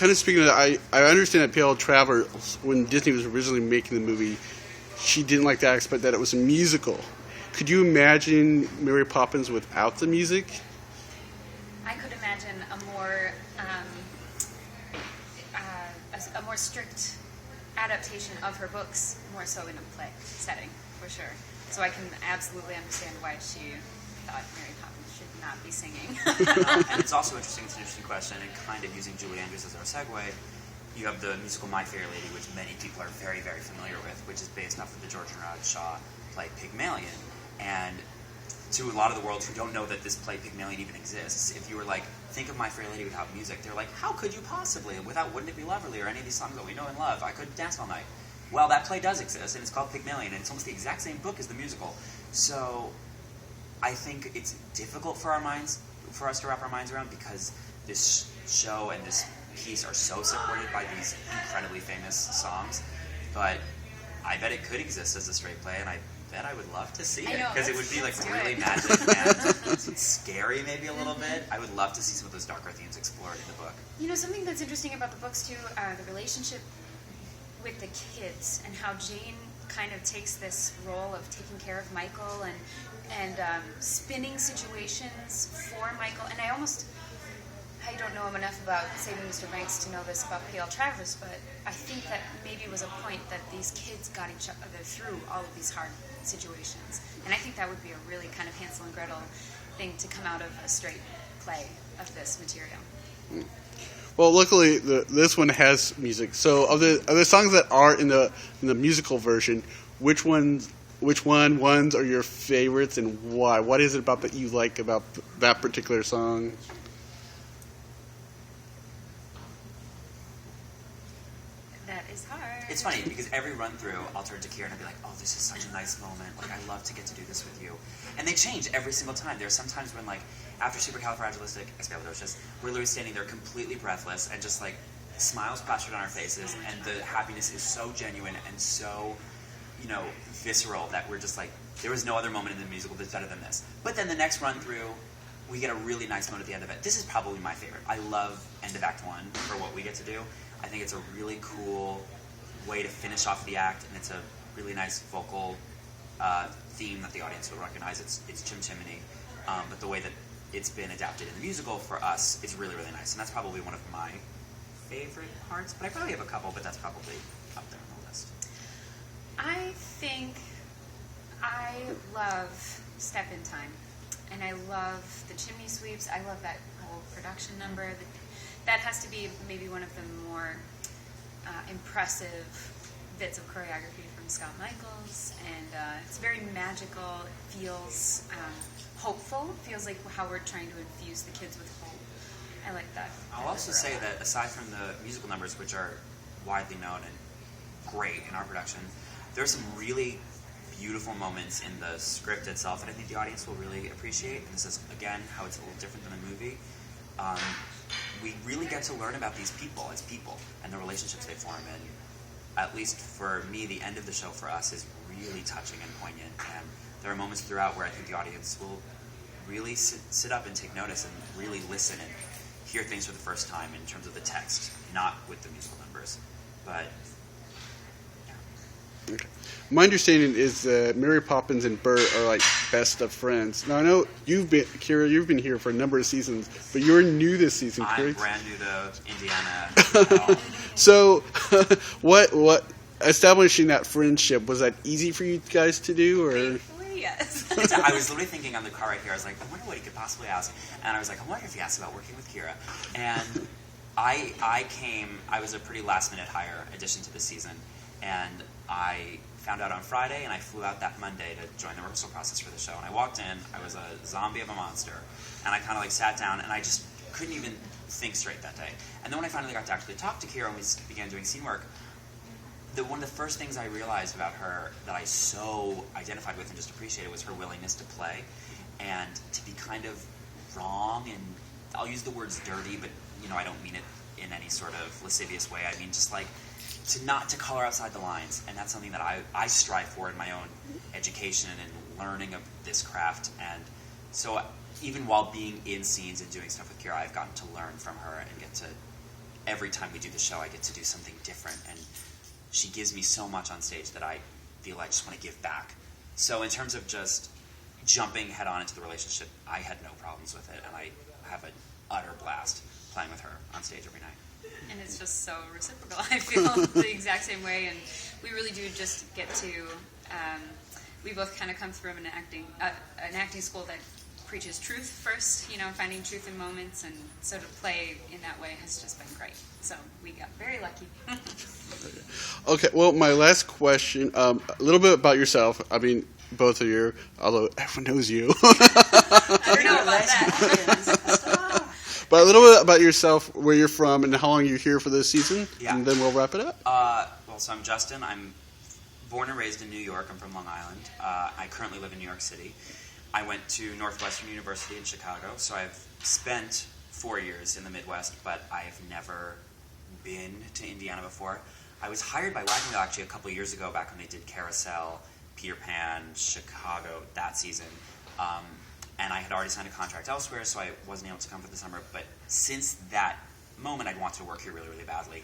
kind of speaking of that, I understand that Pale Traveler, when Disney was originally making the movie, she didn't like the aspect that it was a musical. Could you imagine Mary Poppins without the music? I could imagine a more strict adaptation of her books, more so in a play setting, for sure. So I can absolutely understand why she thought Mary Poppins should not be singing. And it's also interesting, it's an interesting question, and kind of using Julie Andrews as our segue, you have the musical My Fair Lady, which many people are very, very familiar with, which is based off of the George Bernard Shaw play Pygmalion. And to a lot of the world who don't know that this play Pygmalion even exists, if you were like, think of My Fair Lady without music, they're like, how could you possibly? Without Wouldn't It Be Lovely or any of these songs that we know and love, I could dance all night. Well, that play does exist, and it's called Pygmalion, and it's almost the exact same book as the musical. So I think it's difficult for us to wrap our minds around, because this show and this piece are so supported by these incredibly famous songs. But I bet it could exist as a straight play, and I bet I would love to see it, because it would be like really magic and scary maybe a little bit. I would love to see some of those darker themes explored in the book. You know, something that's interesting about the books too, the relationship with the kids, and how Jane kind of takes this role of taking care of Michael and spinning situations for Michael. And I don't know him enough about Saving Mr. Banks to know this about Pale Travelers, but I think that maybe it was a point that these kids got each other through all of these hard situations. And I think that would be a really kind of Hansel and Gretel thing to come out of a straight play of this material. Well, luckily this one has music. So of the songs that are in the musical version, which ones are your favorites, and why? What is it about that you like about that particular song? That is hard. It's funny, because every run-through, I'll turn to Kira and I'll be like, oh, this is such a nice moment. Like, I love to get to do this with you. And they change every single time. There are some times when, like, after Supercalifragilisticexpialidocious, we're literally standing there completely breathless and just, like, smiles plastered on our faces, and the happiness is so genuine and so, visceral that we're just like, there was no other moment in the musical that's better than this. But then the next run-through, we get a really nice moment at the end of it. This is probably my favorite. I love end of Act 1 for what we get to do. I think it's a really cool way to finish off the act, and it's a really nice vocal theme that the audience will recognize. It's Chim Chimney, but the way that it's been adapted in the musical for us is really, really nice, and that's probably one of my favorite parts. But I probably have a couple, but that's probably up there on the list. I think I love Step in Time, and I love the chimney sweeps. I love that whole production number. That has to be maybe one of the more impressive bits of choreography from Scott Michaels, and it's very magical. It feels hopeful. It feels like how we're trying to infuse the kids with hope. I like that. I'll also say that aside from the musical numbers, which are widely known and great in our production, there are some really beautiful moments in the script itself that I think the audience will really appreciate. And this is, again, how it's a little different than a movie. We really get to learn about these people as people and the relationships they form. And at least for me, the end of the show for us is really touching and poignant. And there are moments throughout where I think the audience will really sit up and take notice and really listen and hear things for the first time in terms of the text, not with the musical numbers. But yeah. Okay. My understanding is that Mary Poppins and Bert are like best of friends. Now I know Kira, you've been here for a number of seasons, but you're new this season, correct? I'm brand new to Indiana. So, what establishing that friendship, was that easy for you guys to do, or? Thankfully, yes. I was literally thinking on the car right here. I was like, I wonder what he could possibly ask, and I was like, I wonder if he asks about working with Kira. And I was a pretty last-minute hire addition to this season, and I found out on Friday, and I flew out that Monday to join the rehearsal process for the show. And I walked in, I was a zombie of a monster, and I kind of like sat down, and I just couldn't even think straight that day. And then when I finally got to actually talk to Kira and we began doing scene work, one of the first things I realized about her that I so identified with and just appreciated was her willingness to play and to be kind of wrong, and I'll use the words dirty, but I don't mean it in any sort of lascivious way. I mean just like to color outside the lines, and that's something that I strive for in my own education and learning of this craft. And so even while being in scenes and doing stuff with Kira, I've gotten to learn from her and get to every time we do the show, I get to do something different, and she gives me so much on stage that I feel I just want to give back. So in terms of just jumping head on into the relationship, I had no problems with it, and I have an utter blast playing with her on stage every night. And it's just so reciprocal. I feel the exact same way, and we really do just get to. We both kind of come from an acting school that preaches truth first, finding truth in moments, and so to play in that way has just been great. So we got very lucky. Okay, well, my last question, a little bit about yourself. I mean, both of you, although everyone knows you. I don't know about that. But a little bit about yourself, where you're from, and how long you're here for this season, Yeah. and then we'll wrap it up. Well, so I'm Justin. I'm born and raised in New York. I'm from Long Island. I currently live in New York City. I went to Northwestern University in Chicago, so I've spent 4 years in the Midwest, but I've never been to Indiana before. I was hired by Wagon Wheel actually a couple years ago, back when they did Carousel, Peter Pan, Chicago, that season. And I had already signed a contract elsewhere, so I wasn't able to come for the summer. But since that moment, I'd wanted to work here really, really badly.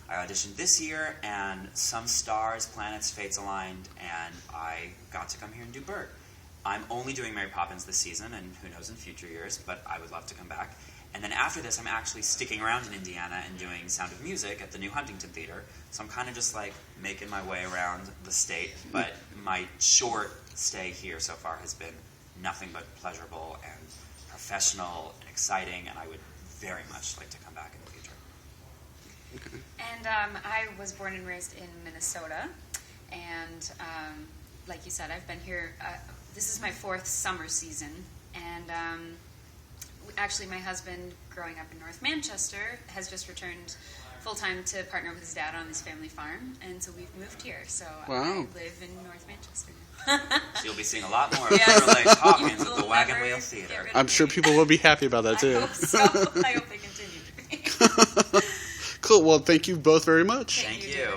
I auditioned this year, and some stars, planets, fates aligned, and I got to come here and do Bert. I'm only doing Mary Poppins this season, and who knows in future years, but I would love to come back. And then after this, I'm actually sticking around in Indiana and doing Sound of Music at the new Huntington Theater. So I'm kind of just like making my way around the state, but my short stay here so far has been nothing but pleasurable and professional and exciting, and I would very much like to come back in the future. And I was born and raised in Minnesota, and like you said, I've been here. This is my 4th summer season, and actually my husband, growing up in North Manchester, has just returned full-time to partner with his dad on his family farm, and so we've moved here. So Wow. I live in North Manchester. So you'll be seeing a lot more of Yes. Girl Legs Hawkins You at the will Wagon never Wheel get Theater. rid I'm sure people will be happy about that, I too. hope so. I hope they continue to be. Cool. Well, thank you both very much. Thank you, you. David.